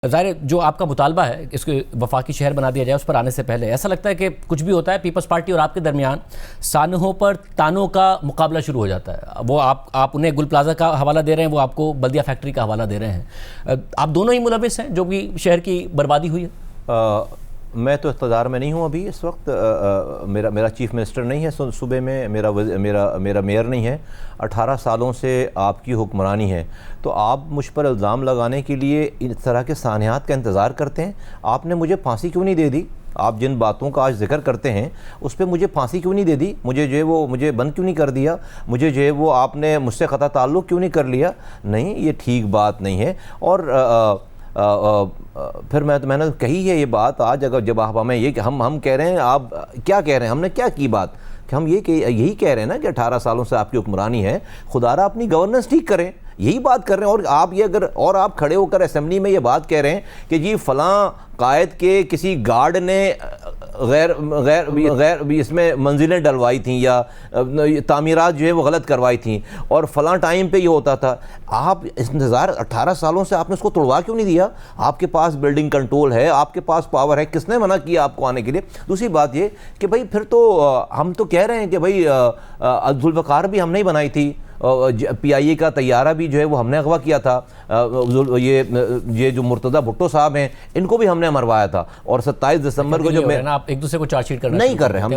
ज़ाहिर जो आपका मुतालबा है इसको वफाकी शहर बना दिया जाए, उस पर आने से पहले ऐसा लगता है कि कुछ भी होता है पीपल्स पार्टी और आपके दरमियान सानहों पर तानों का मुकाबला शुरू हो जाता है। वो आप उन्हें गुल प्लाजा का हवाला दे रहे हैं, वो आपको बल्दिया फैक्ट्री का हवाला दे रहे हैं। आप दोनों ही मुलविस हैं जो कि शहर की बर्बादी हुई है। मैं तो इक़्तिदार में नहीं हूँ अभी इस वक्त। मेरा चीफ़ मिनिस्टर नहीं है सूबे में, मेरा मेयर नहीं है। 18 सालों से आपकी हुक्मरानी है, तो आप मुझ पर इल्ज़ाम लगाने के लिए इस तरह के सानियात का इंतज़ार करते हैं। आपने मुझे फांसी क्यों नहीं दे दी? आप जिन बातों का आज जिक्र करते हैं उस पर मुझे फांसी क्यों नहीं दे दी? मुझे जो है वो मुझे बंद क्यों नहीं कर दिया? मुझे जो है वो आपने मुझसे क़ता ताल्लुक़ क्यों नहीं कर लिया? नहीं, ये ठीक बात नहीं है। और फिर मैंने कही है ये बात आज, अगर जब आप हमें ये हम कह रहे हैं, आप क्या कह रहे हैं, हमने क्या की बात कि हम यही कह रहे हैं ना कि 18 सालों से आपकी हुक्मरानी है, खुदारा अपनी गवर्नेंस ठीक करें, यही बात कर रहे हैं। और आप ये अगर और आप खड़े होकर असेंबली में ये बात कह रहे हैं कि जी फ़लाँ कायद के किसी गार्ड ने गैर इसमें मंजिलें डलवाई थीं या तामीरात जो है वो गलत करवाई थीं और फ़लाँ टाइम पे ये होता था। आप इंतज़ार 18 सालों से आपने उसको तोड़वा क्यों नहीं दिया? आपके पास बिल्डिंग कंट्रोल है, आपके पास पावर है, किसने मना किया आपको आने के लिए? दूसरी बात ये कि भाई फिर तो हम तो कह रहे हैं कि भाई जुल्फ़िकार भी हमने ही बनाई थी, PIA का तैयारा भी जो है वो हमने अगवा किया था, ये जो मुर्तज़ा भुट्टो साहब हैं इनको भी हमने मरवाया था। और 27 दिसंबर को जो आप एक दूसरे को चार्जशीट करना नहीं कर रहे, हम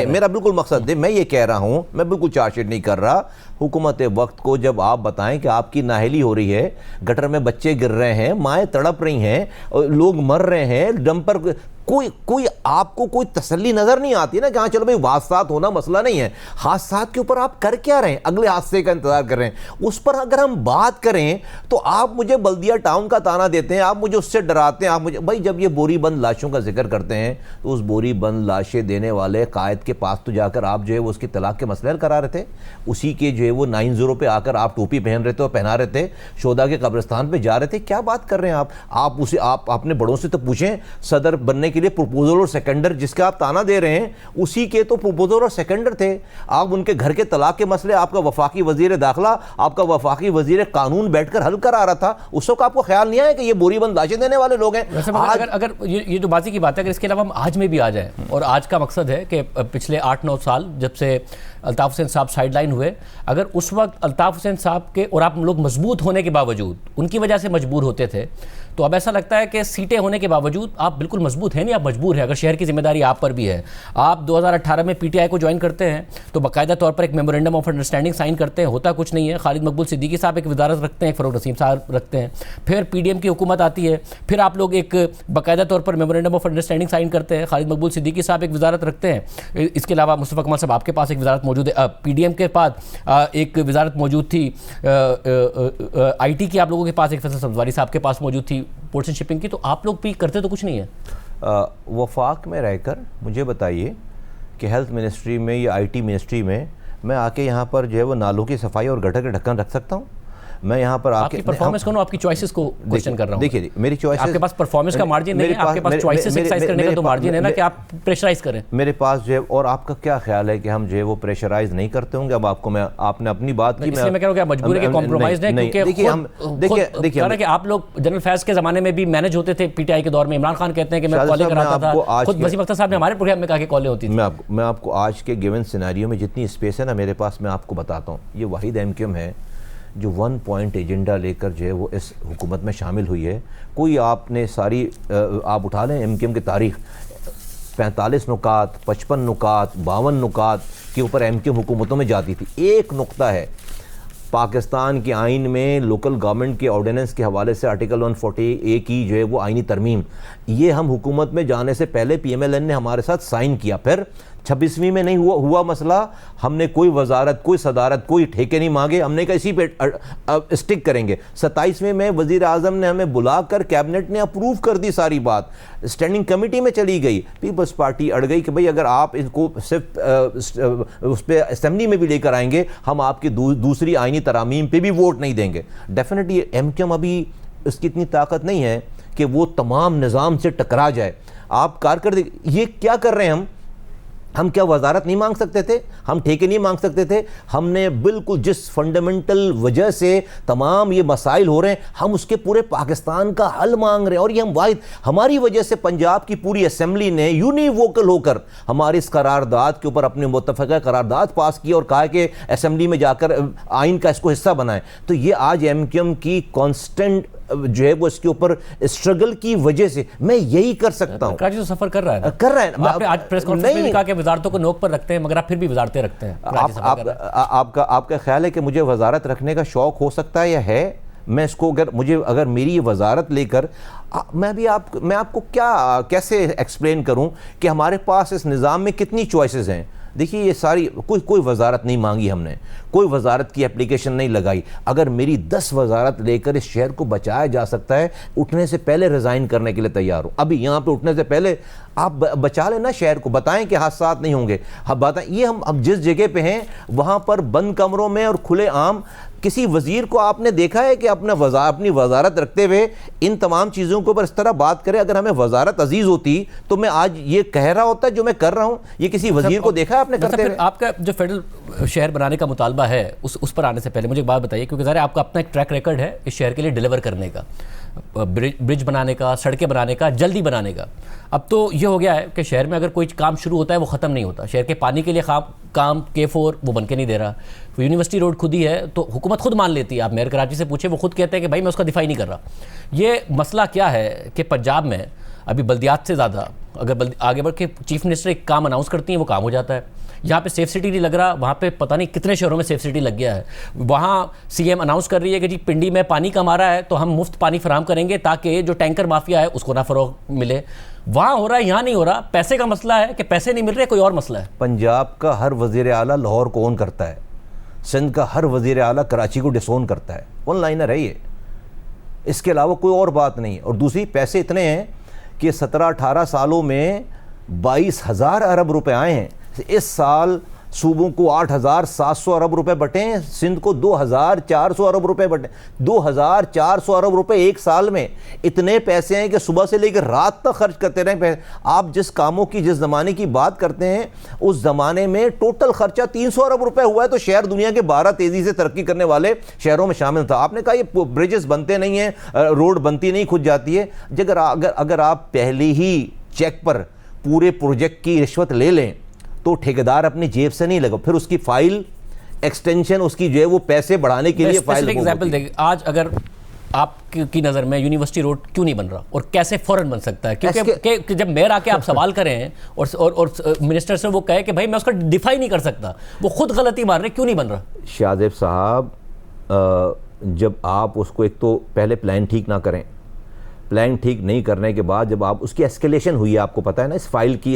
मेरा बिल्कुल मकसद है, मैं ये कह रहा हूँ, मैं बिल्कुल चार्जशीट नहीं कर रहा। हुकूमत वक्त को जब आप बताएं कि आपकी नाहली हो रही है, गटर में बच्चे गिर रहे हैं, माएँ तड़प रही हैं, लोग मर रहे हैं, डंपर कोई आपको कोई तसल्ली नज़र नहीं आती ना कि हाँ चलो भाई हादसात होना मसला नहीं है। हादसात के ऊपर आप कर क्या रहे हैं? अगले हादसे का इंतज़ार कर रहे हैं। उस पर अगर हम बात करें तो आप मुझे बल्दिया टाउन का ताना देते हैं, आप मुझे उससे डराते हैं। आप मुझे भाई जब ये बोरी बंद लाशों का जिक्र करते हैं तो उस बोरी बंद लाशें देने वाले कायद के पास तो जाकर आप जो है वो उसकी तलाक के मसले हल करा रहे थे। उसी के जो है वो 90 पे आकर आप टोपी पहन रहे थे और पहना रहे थे, शोदा के कब्रिस्तान पर जा रहे थे। क्या बात कर रहे हैं आप उसे आप अपने बड़ों से तो पूछें, सदर बनने के लिए प्रपोजल और सेकेंडर जिसका आप ताना दे रहे हैं उसी के तो प्रपोजल और सेकेंडर थे। आप उनके घर के तलाक के मसले आपका वफाकी वजीर दाखिला, आपका वफाकी वजीर कानून बैठकर हल करा रहा था। उस वक्त आपको ख्याल नहीं आया कि ये बोरी बंद लाशें देने वाले लोग हैं? अगर ये जो बाजी की बात है, अगर इसके अलावा हम आज में भी आ जाएं, और आज का मकसद है कि पिछले 8-9 साल जब से अल्ताफ़ हुसैन साहब साइडलाइन हुए, अगर उस वक्त अल्ताफ़ हुसैन साहब के और आप लोग मजबूत होने के बावजूद उनकी वजह से मजबूर होते थे, तो अब ऐसा लगता है कि सीटें होने के बावजूद आप बिल्कुल मजबूत हैं नहीं, आप मजबूर हैं। अगर शहर की जिम्मेदारी आप पर भी है, आप 2018 में PTI को ज्वाइन करते हैं तो बाकायदा तौर पर एक मेमोरेंडम ऑफ अंडरस्टैंडिंग साइन करते हैं, होता कुछ नहीं है। खालिद मकबूल सिद्दीकी साहब एक वजारत रखते हैं, एक फ़रूख नसीम साहब रखते हैं, फिर PDM की हुकूमत आती है, फिर आप लोग एक बाकायदा तौर पर मेमोरेंडम ऑफ अंडरस्टैंडिंग साइन करते हैं, खालिद मकबूल सिद्दीकी साहब एक वजारत रखते हैं। इसके अलावा मुस्तफ़ा कमाल साहब आपके पास एक वजारत मौजूद है, PDM के पास एक वजारत मौजूद थी, IT की आप लोगों के पास एक फैसल सब्ज़वारी साहब के पास मौजूद थी, पोर्ट्स एंड शिपिंग की, तो आप लोग भी करते तो कुछ नहीं है। वफाक में रहकर मुझे बताइए कि हेल्थ मिनिस्ट्री में या IT मिनिस्ट्री में मैं आके यहाँ पर जो है वो नालों की सफाई और गटर के ढक्कन रख सकता हूँ? मैं यहाँ पर आपकी परफॉर्मेंस को, आपकी चॉइसेस को क्वेश्चन कर रहा हूँ। देखिए मेरी चॉइस, आपके पास परफॉर्मेस का मार्जिन नहीं है, आपके पास चॉइसेस एक्सरसाइज करने का तो मार्जिन है ना कि आप प्रेशराइज करें। मेरे पास जो है, और आपका क्या ख्याल है कि हम जो है वो प्रेशराइज नहीं करते होंगे? अब आपको आपने अपनी बात की, मैं कह रहा हूँ कि मजबूरी के कॉम्प्रोमाइज नहीं, क्योंकि आप लोग जनरल फैज के जमाने में भी मैनेज होते थे PTI के दौर में। इमरान खान कहते हैं कि मैं कॉलें कराता था, खुद वसीम अख्तर साहब ने हमारे प्रोग्राम में कहा कि कॉलें होती थी। मैं आपको आज के गिवन सिनेरियो में जितनी स्पेस है ना मेरे पास, मैं आपको बताता हूँ। ये वाहिद MQM है जो 1 पॉइंट एजेंडा लेकर जो है वो इस हुकूमत में शामिल हुई है। कोई आपने सारी आप उठा लें MQM की तारीख, 45 नुकात, 55 नुकात, 52 नुकात के ऊपर MQM हुकूमतों में जाती थी। एक नुक्ता है पाकिस्तान के आइन में लोकल गवर्नमेंट के ऑर्डिनेंस के हवाले से आर्टिकल 140A की जो है वो आइनी तरमीम, ये हम हुकूमत में जाने से पहले PMLN ने हमारे साथ साइन किया। फिर 26वीं में नहीं हुआ मसला, हमने कोई वजारत, कोई सदारत, कोई ठेके नहीं मांगे, हमने कहा इसी पे स्टिक करेंगे। 27वें में वज़ीर आज़म ने हमें बुलाकर कैबिनेट ने अप्रूव कर दी, सारी बात स्टैंडिंग कमेटी में चली गई। पीपल्स पार्टी अड़ गई कि भाई अगर आप इनको सिर्फ उस पर असेंबली में भी लेकर आएंगे, हम आपकी दूसरी आइनी तरामीम पे भी वोट नहीं देंगे। डेफिनेटली MQM अभी इसकी इतनी ताकत नहीं है कि वो तमाम निज़ाम से टकरा जाए। आप कारकर्दगी ये क्या कर रहे हैं? हम क्या वजारत नहीं मांग सकते थे, हम ठेके नहीं मांग सकते थे? हमने बिल्कुल जिस फंडामेंटल वजह से तमाम ये मसाइल हो रहे हैं, हम उसके पूरे पाकिस्तान का हल मांग रहे हैं। और ये हम वाहिद, हमारी वजह से पंजाब की पूरी असेंबली ने यूनिवोकल होकर हमारी इस करारदाद के ऊपर अपने मुत्तफ़क़ा करारदाद पास की और कहा कि असेंबली में जाकर आइन का इसको हिस्सा बनाएं। तो ये आज MQM की कॉन्स्टेंट जो है वो इसके ऊपर स्ट्रगल की वजह से मैं यही कर सकता हूँ। कराची तो सफर कर रहा है ना? कर रहा है। आपने आज प्रेस कॉन्फ्रेंस में भी कहा कि वजारतों को नोक पर रखते हैं, मगर आप फिर भी वजारतें रखते हैं। आपका ख्याल है कि मुझे वजारत रखने का शौक हो सकता है या है? मैं इसको अगर मेरी ये वजारत लेकर मैं आपको कैसे एक्सप्लेन करूं कि हमारे पास इस निज़ाम में कितनी चॉइसेस हैं। देखिए, ये सारी कोई वजारत नहीं मांगी हमने, कोई वजारत की एप्लीकेशन नहीं लगाई। अगर मेरी 10 वजारत लेकर इस शहर को बचाया जा सकता है, उठने से पहले रिज़ाइन करने के लिए तैयार हूँ। अभी यहाँ पे उठने से पहले आप बचा लेना शहर को, बताएं कि हादसात नहीं होंगे। हम बताएं, ये हम जिस जगह पे हैं वहाँ पर बंद कमरों में और खुले आम किसी वजीर को आपने देखा है कि अपनी वजारत रखते हुए इन तमाम चीज़ों के ऊपर इस तरह बात करे? अगर हमें वजारत अजीज़ होती तो मैं आज ये कह रहा होता जो मैं कर रहा हूँ। ये किसी वजीर को देखा है आपने करते हुए? आपका जो फेडरल शहर बनाने का मुतालबा है उस पर आने से पहले मुझे एक बात बताइए, क्योंकि ज़रा आपका अपना एक ट्रैक रिकॉर्ड है इस शहर के लिए डिलीवर करने का, ब्रिज बनाने का, सड़कें बनाने का, जल्दी बनाने का। अब तो ये हो गया है कि शहर में अगर कोई काम शुरू होता है वो ख़त्म नहीं होता। शहर के पानी के लिए काम K4 वो बन के नहीं दे रहा। वो यूनिवर्सिटी रोड खुद ही है तो हुकूमत खुद मान लेती है। आप मेयर कराची से पूछे, वो खुद कहते हैं कि भाई मैं उसका दिफाई नहीं कर रहा। ये मसला क्या है कि पंजाब में अभी बल्दियात से ज़्यादा अगर आगे बढ़ के चीफ मिनिस्टर एक काम अनाउंस करती हैं वो काम हो जाता है। यहाँ पे सेफ सिटी नहीं लग रहा, वहाँ पे पता नहीं कितने शहरों में सेफ सिटी लग गया है। वहाँ CM अनाउंस कर रही है कि जी पिंडी में पानी कम आ रहा है तो हम मुफ्त पानी फराहम करेंगे ताकि जो टैंकर माफिया है उसको ना फ़रोग मिले। वहाँ हो रहा है, यहाँ नहीं हो रहा। पैसे का मसला है कि पैसे नहीं मिल रहे, कोई और मसला है। पंजाब का हर वज़ीर आला लाहौर को ओन करता है, सिंध का हर वज़ीर आला कराची को डिसोन करता है। वन लाइनर है ये, इसके अलावा कोई और बात नहीं है। और दूसरी, पैसे इतने हैं कि 17-18 सालों में 22,000 अरब रुपए आए हैं। इस साल सूबों को 8,700 अरब रुपए बटे हैं, सिंध को 2,400 अरब रुपए बटे। 2,400 अरब रुपए एक साल में, इतने पैसे हैं कि सुबह से लेकर रात तक खर्च करते रहें। आप जिस कामों की, जिस ज़माने की बात करते हैं, उस ज़माने में टोटल खर्चा 300 अरब रुपए हुआ है। तो शहर दुनिया के 12 तेज़ी से तरक्की करने वाले शहरों में शामिल था। आपने कहा ये ब्रिजेस बनते नहीं हैं, रोड बनती नहीं, खुद जाती है। अगर आप पहले ही चेक पर पूरे प्रोजेक्ट की रिश्वत ले लें तो ठेकेदार अपनी जेब से नहीं लगा, फिर उसकी फाइल एक्सटेंशन, उसकी जो है वो पैसे बढ़ाने के लिए फाइल। एग्जांपल देंगे, आज अगर आपकी नज़र में यूनिवर्सिटी रोड क्यों नहीं बन रहा और कैसे फौरन बन सकता है? क्योंकि जब मेयर आके आप सवाल करें और मिनिस्टर से वो कहे कि भाई मैं उसका डिफाई नहीं कर सकता, वो खुद गलती मान रहे, क्यों नहीं बन रहा? शाहजेब साहब, जब आप उसको एक तो पहले प्लान ठीक ना करें, प्लान ठीक नहीं करने के बाद जब आप उसकी एस्केलेशन हुई है, आपको पता है ना इस फाइल की,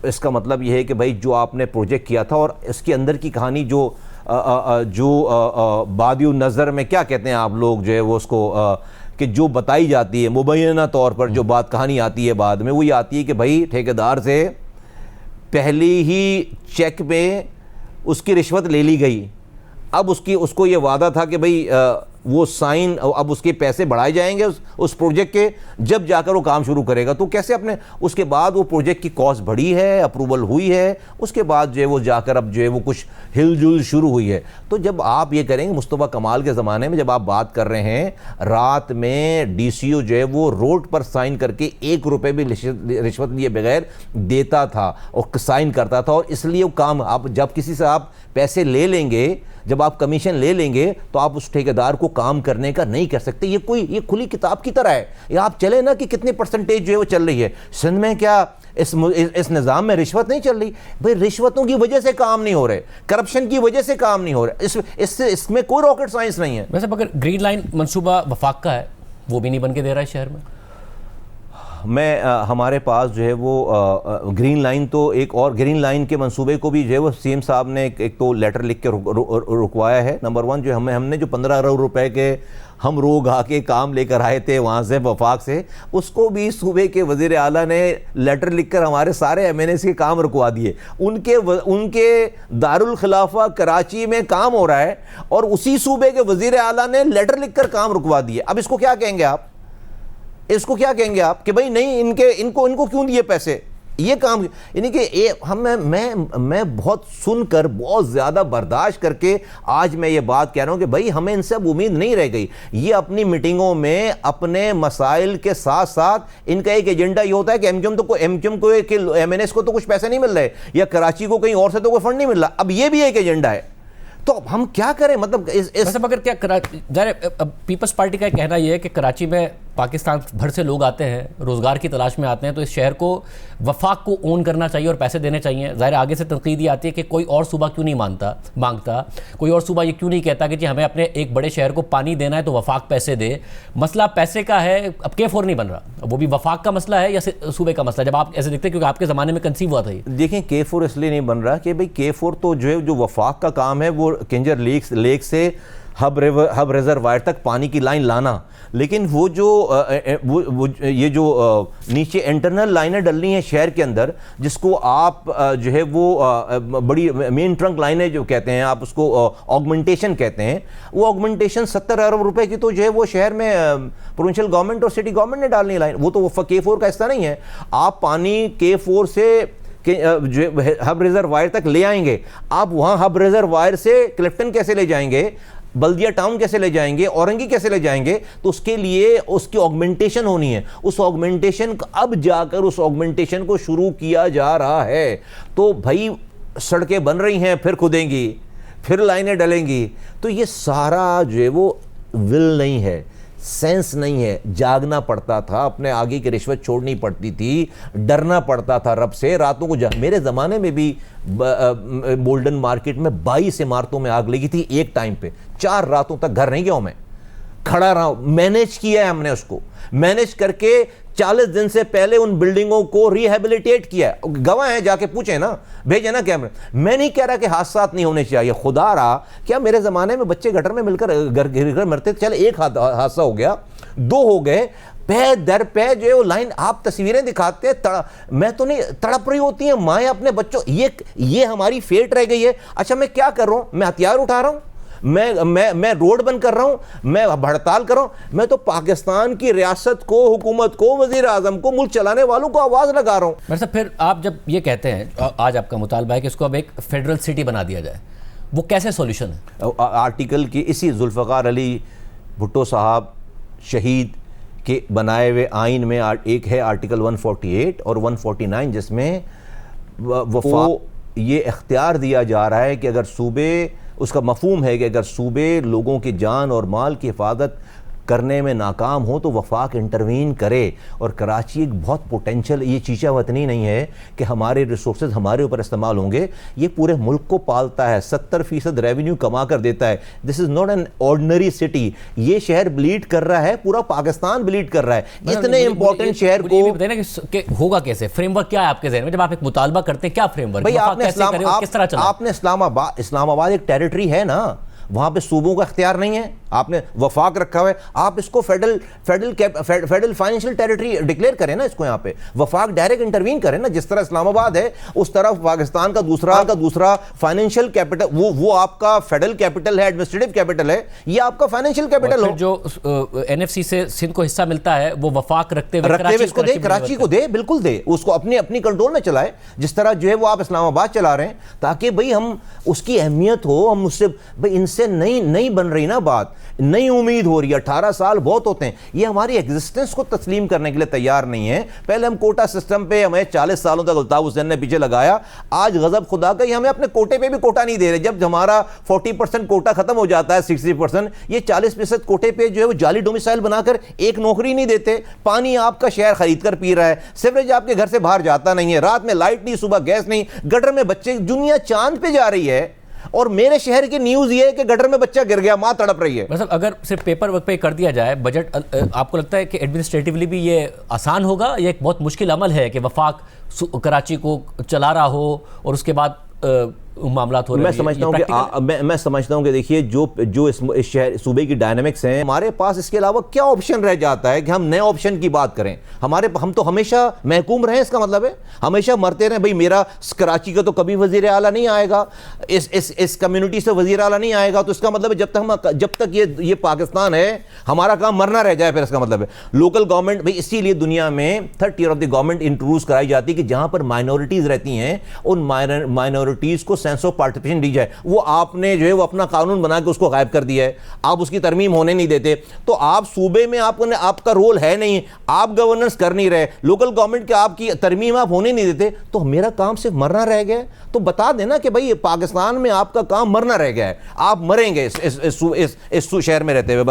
इसका मतलब यह है कि भाई जो आपने प्रोजेक्ट किया था और इसके अंदर की कहानी जो बादियो नज़र में क्या कहते हैं आप लोग, जो है वो उसको कि जो बताई जाती है मुबैना तौर पर, जो बात कहानी आती है बाद में, वो ये आती है कि भाई ठेकेदार से पहले ही चेक में उसकी रिश्वत ले ली गई। अब उसको ये वादा था कि भाई वो साइन, अब उसके पैसे बढ़ाए जाएंगे उस प्रोजेक्ट के, जब जाकर वो काम शुरू करेगा। तो कैसे अपने उसके बाद वो प्रोजेक्ट की कॉस्ट बढ़ी है, अप्रूवल हुई है, उसके बाद जो है वो जाकर अब जो है वो कुछ हिलजुल शुरू हुई है। तो जब आप ये करेंगे, मुस्तफ़ा कमाल के ज़माने में जब आप बात कर रहे हैं, रात में DCO जो है वो रोड पर साइन करके 1 रुपये भी रिश्वत लिए बगैर देता था और साइन करता था। और इसलिए वो काम, आप जब किसी से आप पैसे ले लेंगे, जब आप कमीशन ले लेंगे, तो आप उस ठेकेदार को काम करने का नहीं कर सकते। ये खुली किताब की तरह है। ये आप चले ना कि कितनी परसेंटेज जो है वो चल रही है। सिंध में क्या इस निज़ाम में रिश्वत नहीं चल रही? भाई रिश्वतों की वजह से काम नहीं हो रहे, करप्शन की वजह से काम नहीं हो रहे। इसमें कोई रॉकेट साइंस नहीं है। वैसे अगर ग्रीन लाइन मनसूबा वफाक का है, वो भी नहीं बन के दे रहा है शहर में। हमारे पास जो है वो ग्रीन लाइन, तो एक और ग्रीन लाइन के मंसूबे को भी जो है वो CM साहब ने एक तो लेटर लिख के रुकवाया है। नंबर 1 जो हमने जो 15 अरब रुपए के हम रोग आके काम लेकर आए थे वहाँ से वफाक से, उसको भी सूबे के वज़ीर आला ने लेटर लिखकर हमारे सारे MNAs के काम रुकवा दिए। उनके दारुल खिलाफा कराची में काम हो रहा है और उसी सूबे के वज़ीर आला ने लेटर लिखकर काम रुकवा दिए। अब इसको क्या कहेंगे आप? इसको क्या कहेंगे आप कि भाई नहीं, इनको क्यों दिए पैसे? ये काम, यानी कि मैं बहुत सुनकर बहुत ज़्यादा बर्दाश्त करके आज मैं ये बात कह रहा हूँ कि भाई हमें इनसे अब उम्मीद नहीं रह गई। ये अपनी मीटिंगों में अपने मसाइल के साथ साथ इनका एक एजेंडा ये होता है कि एमक्यूएम को एमएनएस को तो कुछ पैसे नहीं मिल रहे, या कराची को कहीं और से तो कोई फंड नहीं मिल रहा। अब ये भी एक एजेंडा है, तो अब हम क्या करें? मतलब अगर क्या पीपल्स पार्टी का कहना यह है कि कराची में पाकिस्तान भर से लोग आते हैं, रोज़गार की तलाश में आते हैं, तो इस शहर को वफाक को ओन करना चाहिए और पैसे देने चाहिए। ज़ाहिर आगे से तनकीद ये आती है कि कोई और सूबा क्यों नहीं मांगता, कोई और सूबा ये क्यों नहीं कहता कि जी हमें अपने एक बड़े शहर को पानी देना है तो वफाक पैसे दे। मसला पैसे का है, अब K4 नहीं बन रहा, वो भी वफाक का मसला है या सूबे का मसला? जब आप ऐसे देखते हैं, क्योंकि आपके ज़माने में कंसीव हुआ था ये। देखें, K4 इसलिए नहीं बन रहा कि भाई K4 तो जो वफाक का काम है वो किंजर लेक से हब रिजर्वायर तक पानी की लाइन लाना, लेकिन वो ये जो नीचे इंटरनल लाइनें डलनी है शहर के अंदर, जिसको आप जो है वो बड़ी मेन ट्रंक लाइनें जो कहते हैं, आप उसको ऑगमेंटेशन कहते हैं, वो ऑगमेंटेशन 70 अरब रुपए की तो जो है वो शहर में प्रोविंशियल गवर्नमेंट और सिटी गवर्नमेंट ने डालनी लाइन, वो तो K4 का हिस्सा नहीं है। आप पानी K4 से जो हब रिजर्वायर तक ले आएंगे, आप वहाँ हब रिजर्वायर से क्लिफ्टन कैसे ले जाएंगे, बल्दिया टाउन कैसे ले जाएंगे, औरंगी कैसे ले जाएंगे? तो उसके लिए उसकी ऑगमेंटेशन होनी है। उस ऑगमेंटेशन अब जाकर उस ऑगमेंटेशन को शुरू किया जा रहा है। तो भाई सड़कें बन रही हैं, फिर खुदेंगी, फिर लाइनें डलेंगी, तो ये सारा जो है वो विल नहीं है, सेंस नहीं है। जागना पड़ता था, अपने आगे की रिश्वत छोड़नी पड़ती थी, डरना पड़ता था रब से। रातों को मेरे ज़माने में भी बोल्डन मार्केट में 22 इमारतों में आग लगी थी एक टाइम पे। 4 रातों तक घर नहीं गया हूं मैं, खड़ा रहा हूं, मैनेज किया है हमने, उसको मैनेज करके 40 दिन से पहले उन बिल्डिंगों को रिहेबिलिटेट किया है। गवाह हैं, जाके पूछे ना, भेजे ना कैमरे। मैं नहीं कह रहा कि हादसा नहीं होने चाहिए, खुदा रहा क्या मेरे ज़माने में बच्चे गटर में मिलकर गिर मरते थे। चल एक हादसा हो गया, 2 हो गए, पे दर पे जो लाइन आप तस्वीरें दिखाते हैं, मैं तो नहीं, तड़प रही होती हैं माएँ अपने बच्चों। ये हमारी फेट रह गई है। अच्छा, मैं क्या कर रहा हूँ? मैं हथियार उठा रहा हूँ, मैं रोड बंद कर रहा हूं, मैं हड़ताल कर रहा हूं, मैं तो पाकिस्तान की रियासत को, हुकूमत को, वजीर आजम को, मुल्क चलाने वालों को आवाज लगा रहा हूं। मतलब फिर आप जब ये कहते हैं, आज आपका मुतालबा है कि इसको अब एक फेडरल सिटी बना दिया जाए, वो कैसे सॉल्यूशन है? आर्टिकल की इसी जुल्फ़कार अली भुट्टो साहब शहीद के बनाए हुए आइन में एक है आर्टिकल 148 और 149, जिसमें वफाक ये इख्तियार दिया जा रहा है कि अगर सूबे, उसका मफहूम है कि अगर सूबे लोगों की जान और माल की हिफाजत करने में नाकाम हो तो वफाक इंटरवीन करे। और कराची एक बहुत पोटेंशियल, ये चीचा वतनी नहीं है कि हमारे रिसोर्सेज हमारे ऊपर इस्तेमाल होंगे, ये पूरे मुल्क को पालता है, 70% रेवेन्यू कमा कर देता है। This is not an ordinary city. ये शहर ब्लीड कर रहा है, पूरा पाकिस्तान ब्लीड कर रहा है। इतने इंपॉर्टेंट शहर को होगा कैसे? फ्रेमवर्क क्या है आपके ज़हन में जब आप एक मुतालबा करते हैं? क्या फ्रेमवर्क भाई आपने इस्लामाबाद एक टेरिटरी है ना, वहां पे सूबों का इख्तियार नहीं है, आपने वफाक रखा हुआ है, आप इसको फेडरल फाइनेंशियल टेरिटरी डिक्लेयर करें ना, इसको यहाँ पे वफाक डायरेक्ट इंटरवीन करें ना। जिस तरह इस्लामाबाद है उस तरह पाकिस्तान का दूसरा फाइनेंशियल कैपिटल, वो आपका फेडरल कैपिटल है, एडमिनिस्ट्रेटिव कैपिटल है, ये आपका फाइनेंशियल कैपिटल हो। जो एनएफसी से सिंध को हिस्सा मिलता है वो वफाक रखते हुए इसको दे, कराची को दे, बिल्कुल दे, उसको अपनी कंट्रोल में चलाए, जिस तरह जो है वो आप इस्लामाबाद चला रहे हैं, ताकि भाई हम उसकी अहमियत हो, हम उससे भाई इनसे नहीं बन रही ना बात, नई उम्मीद हो रही है। 18 साल बहुत होते हैं, ये हमारी एग्जिस्टेंस को तस्लीम करने के लिए तैयार नहीं है। पहले हम कोटा सिस्टम पे हमें 40 सालों तक अल्ताफ हुसैन ने पीछे लगाया, आज गजब खुदा का हमें अपने कोटे पे भी कोटा नहीं दे रहे। जब हमारा 40% कोटा खत्म हो जाता है, 60%, ये 40% कोटे पे जो है वो जाली डोमिसाइल बनाकर एक नौकरी नहीं देते। पानी आपका शहर खरीद कर पी रहा है, सिवरेज आपके घर से बाहर जाता नहीं है, रात में लाइट नहीं, सुबह गैस नहीं, गटर में बच्चे, दुनिया चांद पे जा रही है और मेरे शहर की न्यूज़ ये है कि गटर में बच्चा गिर गया, माँ तड़प रही है। मतलब अगर सिर्फ पेपर वर्क पे कर दिया जाए बजट, आपको लगता है कि एडमिनिस्ट्रेटिवली भी ये आसान होगा? ये एक बहुत मुश्किल अमल है कि वफाक कराची को चला रहा हो और उसके बाद मामला हो रहे मैं हैं? समझता हूँ कि मैं समझता हूँ कि देखिए जो इस शहर सूबे की डायनामिक्स हैं, हमारे पास इसके अलावा क्या ऑप्शन रह जाता है कि हम नए ऑप्शन की बात करें? हम तो हमेशा महकूम रहे, इसका मतलब है हमेशा मरते रहे। भाई मेरा कराची का तो कभी वजीर आला नहीं आएगा, इस कम्युनिटी से वजीर आला नहीं आएगा, तो इसका मतलब है जब तक ये पाकिस्तान है हमारा काम मरना रह जाए। फिर इसका मतलब है लोकल गवर्नमेंट, भाई इसीलिए दुनिया में third tier of the government introduce कराई जाती है कि जहां पर माइनॉरिटीज रहती हैं उन माइनॉरिटीज को सेंस ऑफ पार्टिसिपेशन दी जाए। वो आपने जो है वो अपना कानून बना के उसको गायब कर दिया है, आप उसकी तरमीम होने नहीं देते। तो आप सूबे में आपका रोल है नहीं, आप गवर्नेंस कर नहीं रहे, लोकल गवर्नमेंट के आपकी तरमीम आप होने नहीं देते, तो मेरा काम सिर्फ मरना रह गया। तो बता देना कि भाई पाकिस्तान में आपका काम मरना रह गया है, आप मरेंगे इस शहर में रहते हुए।